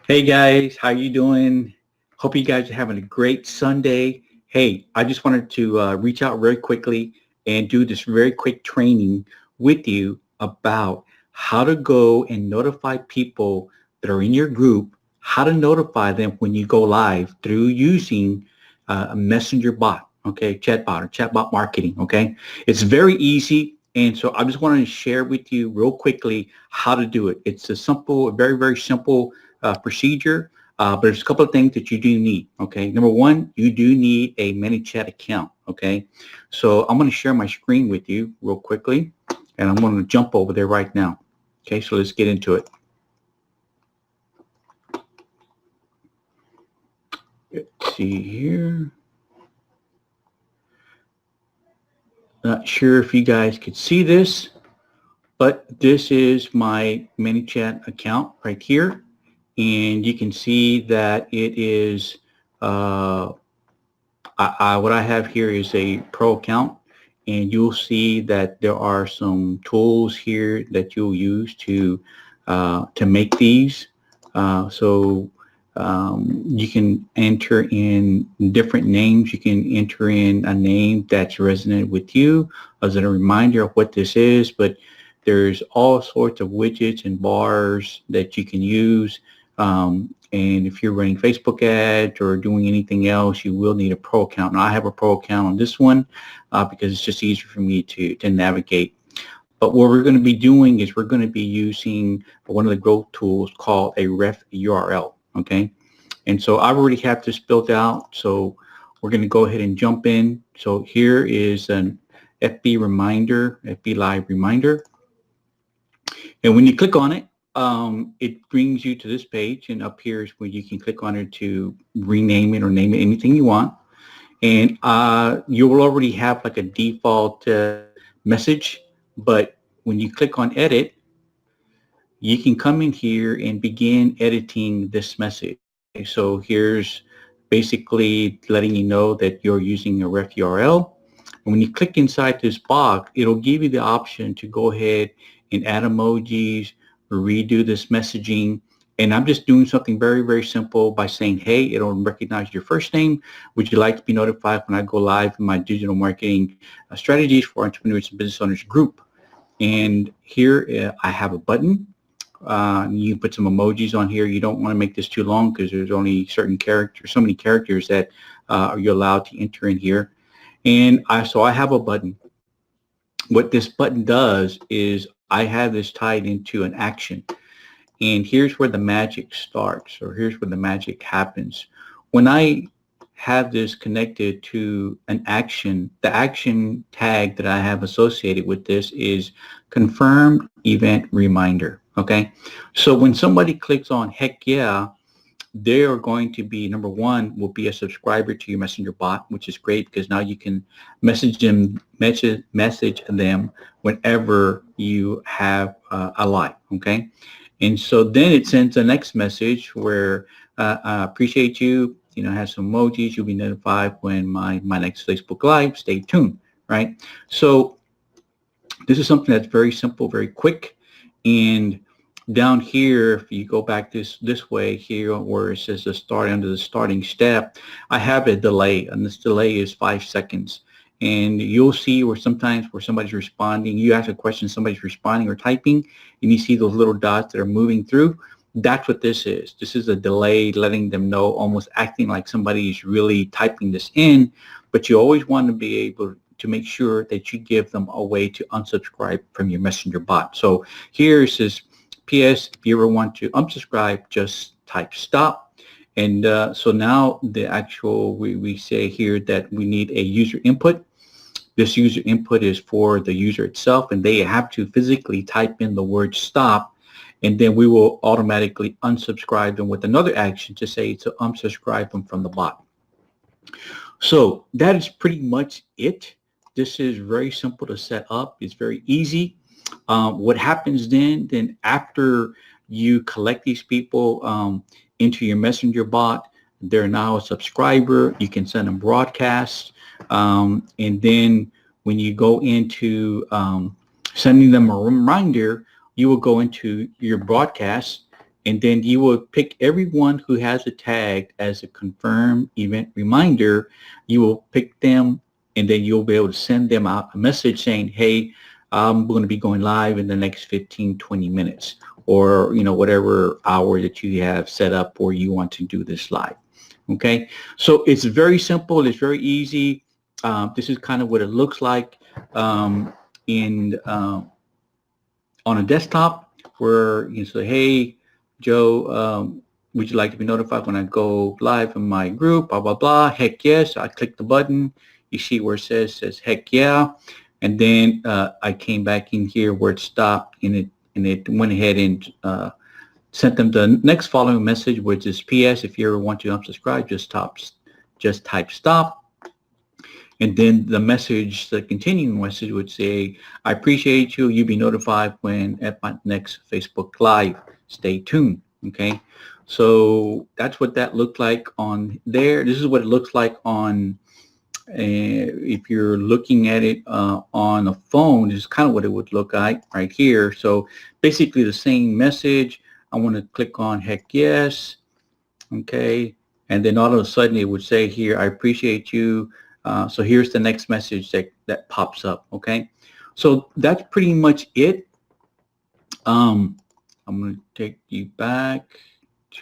Hey guys, how you doing? Hope you guys are having a great Sunday. Hey, I just wanted to reach out very quickly and do this very quick training with you about how to go and notify people that are in your group, how to notify them when you go live through using a messenger bot, okay, chatbot or chatbot marketing, okay? It's very easy. And so I just wanted to share with you real quickly how to do it. It's a simple, very, very simple procedure, but there's a couple of things that you do need, okay? Number one, you do need a ManyChat account, okay? So I'm going to share my screen with you real quickly, and I'm going to jump over there right now. Okay, so let's get into it. Let's see here. Not sure if you guys could see this, but this is my ManyChat account right here. And you can see that it is what I have here is a pro account, and you'll see that there are some tools here that you'll use to make these. You can enter in different names. You can enter in a name that's resonant with you as a reminder of what this is, but there's all sorts of widgets and bars that you can use. And if you're running Facebook ads or doing anything else, you will need a pro account. Now, I have a pro account on this one because it's just easier for me to navigate. But what we're going to be doing is we're going to be using one of the growth tools called a ref URL, okay? And so I already have this built out, so we're going to go ahead and jump in. So here is an FB reminder, FB Live reminder. And when you click on it, it brings you to this page, and up here is where you can click on it to rename it or name it anything you want. And you will already have like a default message, but when you click on edit, you can come in here and begin editing this message. Okay, so here's basically letting you know that you're using a ref URL. And when you click inside this box, it'll give you the option to go ahead and add emojis, redo this messaging. And I'm just doing something very, very simple by saying, hey, it'll recognize your first name. Would you like to be notified when I go live in my digital marketing strategies for entrepreneurs and business owners group? And here I have a button. You put some emojis on here. You don't want to make this too long because there's only certain characters, so many characters that you're allowed to enter in here. And so I have a button. What this button does is I have this tied into an action. And here's where the magic starts, or here's where the magic happens. When I have this connected to an action, the action tag that I have associated with this is confirmed event reminder. Okay, so when somebody clicks on heck yeah, they are going to be, number one, will be a subscriber to your messenger bot, which is great because now you can message them whenever you have a live. Okay, and so then it sends the next message where I appreciate you. You know, has some emojis. You'll be notified when my next Facebook Live. Stay tuned, right? So this is something that's very simple, very quick. And down here, if you go back this way here where it says the start under the starting step, I have a delay, and this delay is 5 seconds. And you'll see where sometimes where somebody's responding, you ask a question, somebody's responding or typing, and you see those little dots that are moving through. That's what this is. This is a delay letting them know, almost acting like somebody is really typing this in, but you always want to be able to make sure that you give them a way to unsubscribe from your messenger bot. So here it says, P.S. if you ever want to unsubscribe, just type stop. And so now the actual, we say here that we need a user input. This user input is for the user itself, and they have to physically type in the word stop, and then we will automatically unsubscribe them with another action to say to unsubscribe them from the bot. So that is pretty much it. This is very simple to set up. It's very easy. What happens then after you collect these people into your messenger bot, they're now a subscriber. You can send them broadcasts. And then when you go into sending them a reminder, you will go into your broadcast and then you will pick everyone who has a tag as a confirmed event reminder. You will pick them, and then you'll be able to send them out a message saying, hey, I'm going to be going live in the next 15-20 minutes, or whatever hour that you have set up or you want to do this live. Okay, so it's very simple. It's very easy. This is kind of what it looks like in on a desktop, where you say, hey, Joe, would you like to be notified when I go live in my group, blah, blah, blah. Heck yes. I click the button. You see where it says heck yeah. And then I came back in here where it stopped, and it went ahead and sent them the next following message, which is PS. If you ever want to unsubscribe, just type stop. And then the message, the continuing message would say, I appreciate you. You'll be notified when at my next Facebook Live. Stay tuned. Okay. So that's what that looked like on there. This is what it looks like on, if you're looking at it on a phone, this is kind of what it would look like right here. So basically the same message. I want to click on heck yes. Okay. And then all of a sudden it would say here, I appreciate you. So here's the next message that pops up. Okay. So that's pretty much it. I'm going to take you back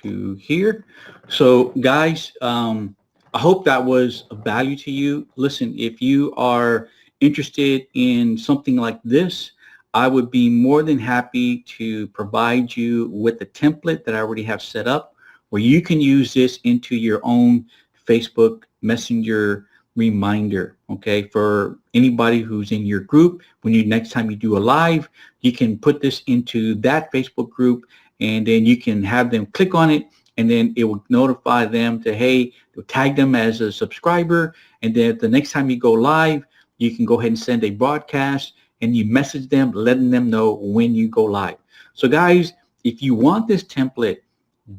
to here. So guys, I hope that was of value to you. Listen, if you are interested in something like this, I would be more than happy to provide you with a template that I already have set up, where you can use this into your own Facebook Messenger reminder. Okay, for anybody who's in your group, when next time you do a live, you can put this into that Facebook group, and then you can have them click on it, and then it will notify them to, hey, tag them as a subscriber, and then the next time you go live, you can go ahead and send a broadcast, and you message them, letting them know when you go live. So guys, if you want this template,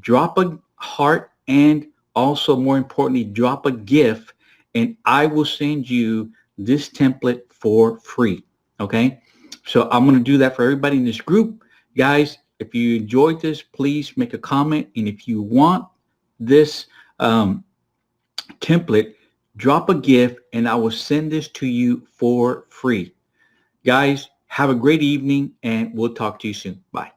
drop a heart, and also more importantly, drop a GIF, and I will send you this template for free. Okay, so I'm going to do that for everybody in this group. Guys, if you enjoyed this, please make a comment, and if you want this template, drop a GIF, and I will send this to you for free. Guys, have a great evening, and we'll talk to you soon. Bye.